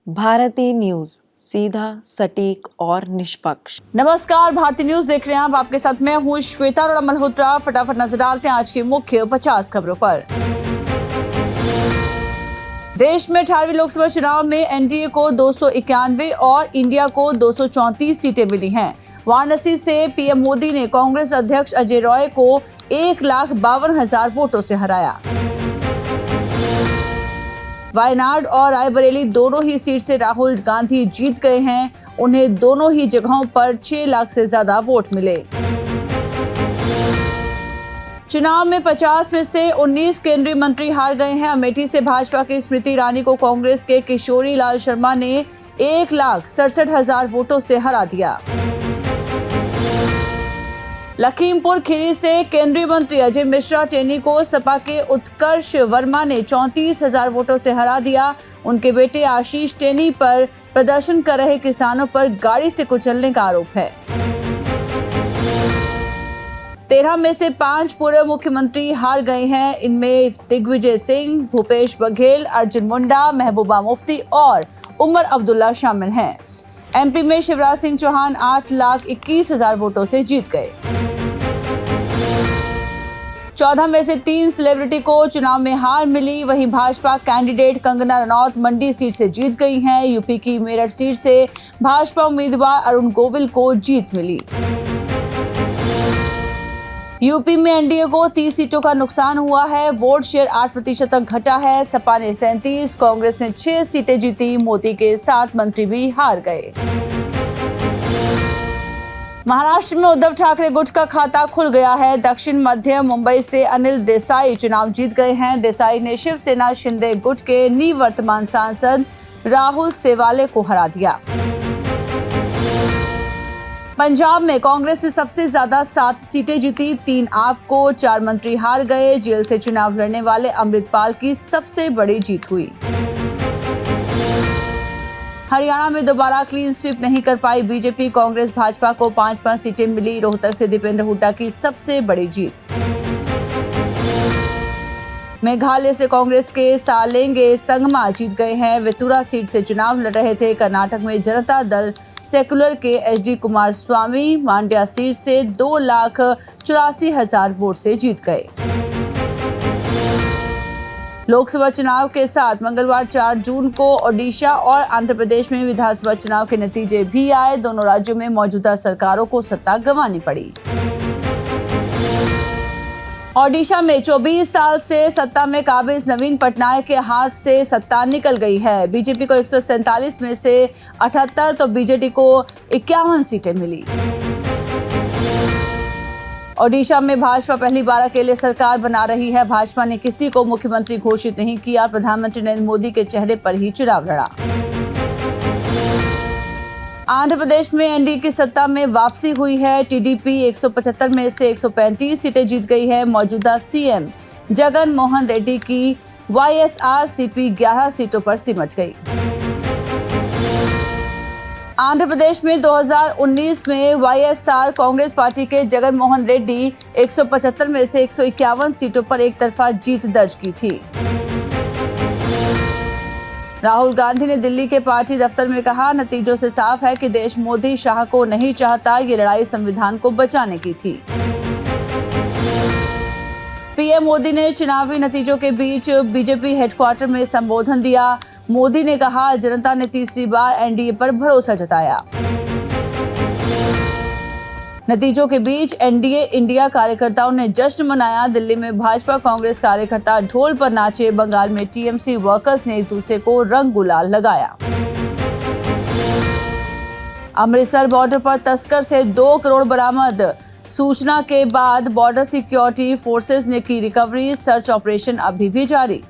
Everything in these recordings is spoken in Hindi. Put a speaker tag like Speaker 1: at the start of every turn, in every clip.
Speaker 1: भारती न्यूज, सीधा, सटीक और निष्पक्ष।
Speaker 2: नमस्कार, भारती न्यूज देख रहे हैं आप। आपके साथ मैं हूं श्वेता और मल्होत्रा। फटाफट नजर डालते हैं आज की मुख्य 50 खबरों पर। देश में 18वीं लोकसभा चुनाव में एनडीए को 291 और इंडिया को 234 सीटें मिली हैं। वाराणसी से पीएम मोदी ने कांग्रेस अध्यक्ष अजय रॉय को 1,52,000 वोटों से हराया। वायनाड और रायबरेली दोनों ही सीट से राहुल गांधी जीत गए हैं। उन्हें दोनों ही जगहों पर 6 लाख से ज्यादा वोट मिले। चुनाव में 50 में से 19 केंद्रीय मंत्री हार गए हैं। अमेठी से भाजपा की स्मृति ईरानी को कांग्रेस के किशोरी लाल शर्मा ने 1,67,000 वोटों से हरा दिया। लखीमपुर खीरी से केंद्रीय मंत्री अजय मिश्रा टेनी को सपा के उत्कर्ष वर्मा ने 34,000 वोटों से हरा दिया। उनके बेटे आशीष टेनी पर प्रदर्शन कर रहे किसानों पर गाड़ी से कुचलने का आरोप है। 13 में से 5 पूर्व मुख्यमंत्री हार गए हैं। इनमें दिग्विजय सिंह, भूपेश बघेल, अर्जुन मुंडा, महबूबा मुफ्ती और उमर अब्दुल्ला शामिल हैं। एमपी में शिवराज सिंह चौहान 8,21,000 वोटों से जीत गए। 14 में से 3 सेलिब्रिटी को चुनाव में हार मिली। वहीं भाजपा कैंडिडेट कंगना रनौत मंडी सीट से जीत गई हैं। यूपी की मेरठ सीट से भाजपा उम्मीदवार अरुण गोविल को जीत मिली। यूपी में एनडीए को 30 सीटों का नुकसान हुआ है। वोट शेयर 8% तक घटा है। सपा ने 37, कांग्रेस ने 6 सीटें जीती। मोदी के 7 मंत्री भी हार गए। महाराष्ट्र में उद्धव ठाकरे गुट का खाता खुल गया है। दक्षिण मध्य मुंबई से अनिल देसाई चुनाव जीत गए हैं। देसाई ने शिवसेना शिंदे गुट के निवर्तमान सांसद राहुल सेवाले को हरा दिया। पंजाब में कांग्रेस ने सबसे ज्यादा 7 सीटें जीती। 3 आप को 4 मंत्री हार गए। जेल से चुनाव लड़ने वाले अमृतपाल की सबसे बड़ी जीत हुई। हरियाणा में दोबारा क्लीन स्वीप नहीं कर पाई बीजेपी। कांग्रेस भाजपा को 5-5 सीटें मिली। रोहतक से दीपेंद्र हुड्डा की सबसे बड़ी जीत। मेघालय से कांग्रेस के सालेंगे संगमा जीत गए हैं। वेतुरा सीट से चुनाव लड़ रहे थे। कर्नाटक में जनता दल सेकुलर के एचडी कुमार स्वामी मांड्या सीट से 2,84,000 वोट से जीत गए। लोकसभा चुनाव के साथ मंगलवार 4 जून को ओडिशा और आंध्र प्रदेश में विधानसभा चुनाव के नतीजे भी आए। दोनों राज्यों में मौजूदा सरकारों को सत्ता गंवानी पड़ी। ओडिशा में 24 साल से सत्ता में काबिज नवीन पटनायक के हाथ से सत्ता निकल गई है। बीजेपी को 147 में से 78 तो बीजेडी को 51 सीटें मिली। ओडिशा में भाजपा पहली बार अकेले सरकार बना रही है। भाजपा ने किसी को मुख्यमंत्री घोषित नहीं किया। प्रधानमंत्री नरेंद्र मोदी के चेहरे पर ही चुनाव लड़ा। आंध्र प्रदेश में एनडीए की सत्ता में वापसी हुई है। टीडीपी 175 में से 135 सीटें जीत गई है। मौजूदा सीएम जगन मोहन रेड्डी की वाईएसआरसीपी 11 सीटों पर सिमट गई। आंध्र प्रदेश में 2019 में वाईएसआर कांग्रेस पार्टी के जगन मोहन रेड्डी 175 में से 151 सीटों पर एक तरफा जीत दर्ज की थी। राहुल गांधी ने दिल्ली के पार्टी दफ्तर में कहा, नतीजों से साफ है कि देश मोदी शाह को नहीं चाहता। ये लड़ाई संविधान को बचाने की थी। पीएम मोदी ने चुनावी नतीजों के बीच बीजेपी हेडक्वार्टर में संबोधन दिया। मोदी ने कहा, जनता ने तीसरी बार एनडीए पर भरोसा जताया। नतीजों के बीच एनडीए इंडिया कार्यकर्ताओं ने जश्न मनाया। दिल्ली में भाजपा कांग्रेस कार्यकर्ता ढोल पर नाचे। बंगाल में टीएमसी वर्कर्स ने एक दूसरे को रंग गुलाल लगाया। अमृतसर बॉर्डर पर तस्कर से 2 करोड़ बरामद। सूचना के बाद बॉर्डर सिक्योरिटी फोर्सेस ने की रिकवरी। सर्च ऑपरेशन अभी भी जारी।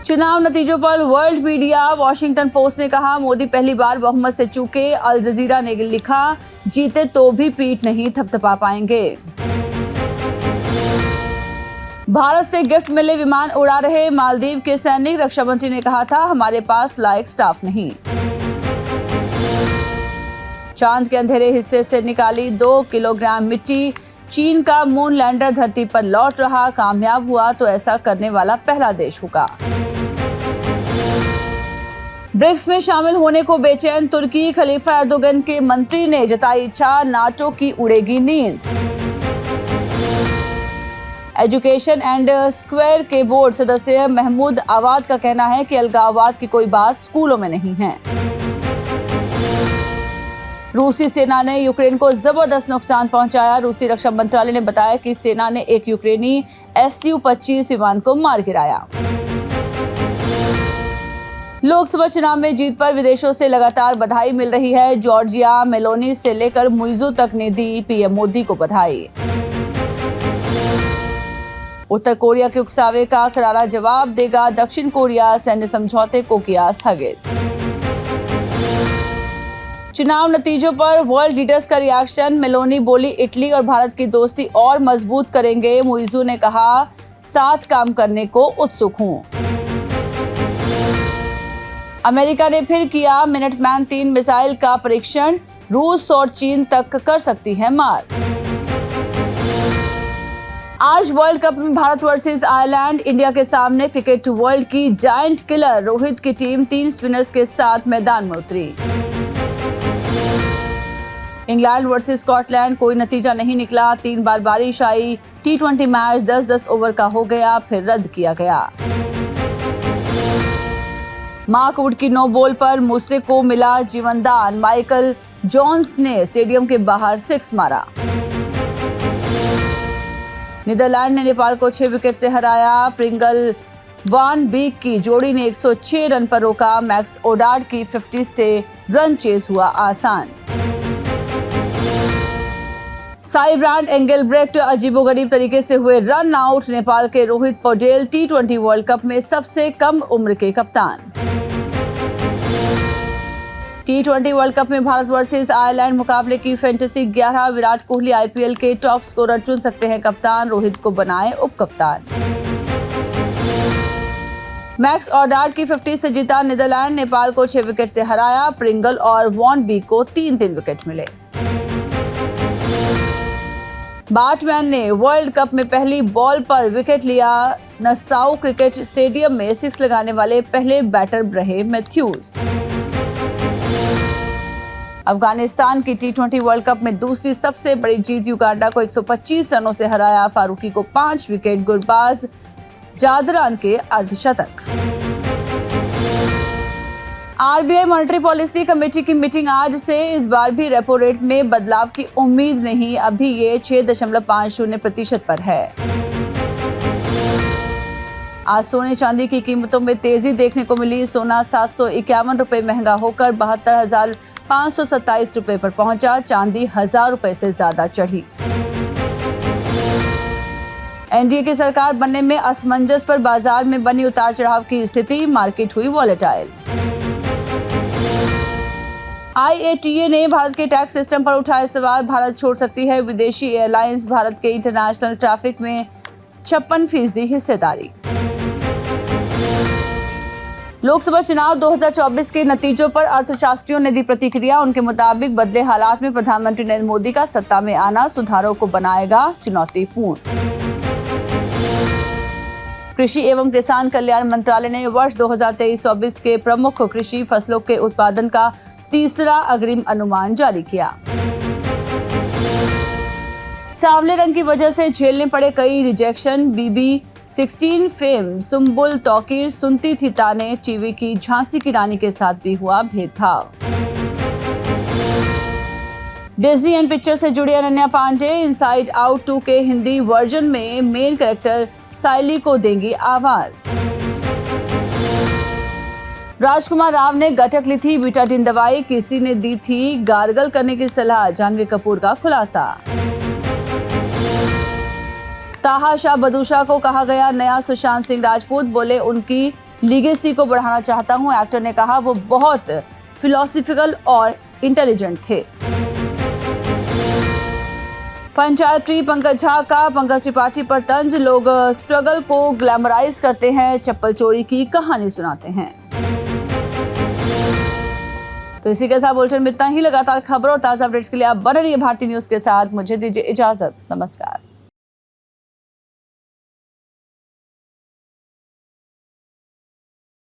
Speaker 2: चुनाव नतीजों पर वर्ल्ड मीडिया। वॉशिंगटन पोस्ट ने कहा, मोदी पहली बार बहुमत से चूके। अल जजीरा ने लिखा, जीते तो भी पीठ नहीं थपथपा पाएंगे। भारत से गिफ्ट मिले विमान उड़ा रहे मालदीव के सैनिक। रक्षा मंत्री ने कहा था, हमारे पास लायक स्टाफ नहीं। चांद के अंधेरे हिस्से से निकाली 2 किलोग्राम मिट्टी। चीन का मून लैंडर धरती पर लौट रहा, कामयाब हुआ तो ऐसा करने वाला पहला देश होगा। ब्रिक्स में शामिल होने को बेचैन तुर्की, खलीफा एर्दोगन के मंत्री ने जताई इच्छा, नाटो की उड़ेगी नींद। एजुकेशन एंड स्क्वायर के बोर्ड सदस्य महमूद आवाद का कहना है कि अलगाववाद की कोई बात स्कूलों में नहीं है। रूसी सेना ने यूक्रेन को जबरदस्त नुकसान पहुंचाया। रूसी रक्षा मंत्रालय ने बताया कि सेना ने एक यूक्रेनी Su-25 विमान को मार गिराया। लोकसभा चुनाव में जीत पर विदेशों से लगातार बधाई मिल रही है। जॉर्जिया मेलोनी से लेकर मुइज़ू तक ने दी पीएम मोदी को बधाई। उत्तर कोरिया के उकसावे का करारा जवाब देगा दक्षिण कोरिया, सैन्य समझौते को किया स्थगित। चुनाव नतीजों पर वर्ल्ड लीडर्स का रिएक्शन, मेलोनी बोली इटली और भारत की दोस्ती और मजबूत करेंगे। मुइज़ू ने कहा, साथ काम करने को उत्सुक हूं। अमेरिका ने फिर किया मिनटमैन 3 मिसाइल का परीक्षण, रूस और चीन तक कर सकती है मार। आज वर्ल्ड कप में भारत वर्सेस आयरलैंड, इंडिया के सामने क्रिकेट वर्ल्ड की जायंट किलर रोहित की टीम 3 स्पिनर्स के साथ मैदान में उतरी। इंग्लैंड वर्सेस स्कॉटलैंड, कोई नतीजा नहीं निकला, 3 बार बारिश आई। T20 मैच 10-10 ओवर का हो गया, फिर रद्द किया गया। मार्क वुड की नो बॉल पर मूसे को मिला जीवनदान, माइकल जॉन्स ने स्टेडियम के बाहर 6 मारा। नीदरलैंड ने नेपाल को 6 विकेट से हराया। प्रिंगल वान बीक की जोड़ी ने 106 रन पर रोका। मैक्स ओडार्ड की 50 से रन चेस हुआ आसान। साई ब्रांड एंगलब्रेक्ट अजीबोगरीब तरीके से हुए रन आउट। नेपाल के Rohit Paudel T20 world cup में सबसे कम उम्र के कप्तान। T20 वर्ल्ड कप में भारत वर्सेस आयरलैंड मुकाबले की फैंटेसी 11। विराट कोहली IPL के टॉप स्कोरर चुन सकते हैं कप्तान, रोहित को बनाए उप कप्तान। मैक्स ओडार्ड की 50 से जीता नीदरलैंड, नेपाल को 6 विकेट से हराया। प्रिंगल और वॉन बीक को 3-3 विकेट मिले। बैट्समैन ने वर्ल्ड कप में पहली बॉल पर विकेट लिया। नसाउ क्रिकेट स्टेडियम में 6 लगाने वाले पहले बैटर रहे मैथ्यूज। अफगानिस्तान की T20 वर्ल्ड कप में दूसरी सबसे बड़ी जीत, युगांडा को 125 रनों से हराया। फारूकी को 5 विकेट, गुरबाज जादरान के अर्धशतक। RBI मॉनेटरी पॉलिसी कमेटी की मीटिंग आज से, इस बार भी रेपो रेट में बदलाव की उम्मीद नहीं, अभी ये 6.50% पर है। आज सोने चांदी की कीमतों में तेजी देखने को मिली। सोना 751 रुपए महंगा होकर 72,527 रुपए पर पहुंचा। चांदी 1000 रुपए से ज्यादा चढ़ी। एनडीए की सरकार बनने में असमंजस पर बाजार में बनी उतार चढ़ाव की स्थिति, मार्केट हुई वॉलेटाइल। IATA ने भारत के टैक्स सिस्टम पर उठाए सवाल, भारत छोड़ सकती है विदेशी एयरलाइंस, भारत के इंटरनेशनल ट्रैफिक में 56% हिस्सेदारी। लोकसभा चुनाव 2024 के नतीजों पर अर्थशास्त्रियों ने दी प्रतिक्रिया। उनके मुताबिक बदले हालात में प्रधानमंत्री नरेंद्र मोदी का सत्ता में आना सुधारों को बनाएगा चुनौतीपूर्ण। कृषि एवं किसान कल्याण मंत्रालय ने वर्ष 2023-24 के प्रमुख कृषि फसलों के उत्पादन का तीसरा अग्रिम अनुमान जारी किया। सांवले रंग की वजह से झेलने पड़े कई rejection. BB16 fame Sumbul Tauqeer सुनती थी ताने, टीवी की झांसी की रानी के साथ भी हुआ भेदभाव। डिज्नी एंड पिक्चर से जुड़ी अनन्या पांडे इनसाइड आउट 2 के हिंदी वर्जन में मेन कैरेक्टर साइली को देंगी आवाज। राजकुमार राव ने गटक ली थी बीटाडिन दवाई, किसी ने दी थी गार्गल करने की सलाह, जानवी कपूर का खुलासा। ताहा शाह बदूशा को कहा गया नया सुशांत सिंह राजपूत, बोले उनकी लीगेसी को बढ़ाना चाहता हूं। एक्टर ने कहा वो बहुत फिलोसफिकल और इंटेलिजेंट थे। पंचायत पंकज झा का पंकज त्रिपाठी पर तंज, लोग स्ट्रगल को ग्लैमराइज करते हैं, चप्पल चोरी की कहानी सुनाते हैं। तो इसी के साथ बुलेटिन में इतना ही। लगातार खबरों और ताजा अपडेट्स के लिए आप बने रहिए भारतीय न्यूज के साथ। मुझे दीजिए इजाजत, नमस्कार।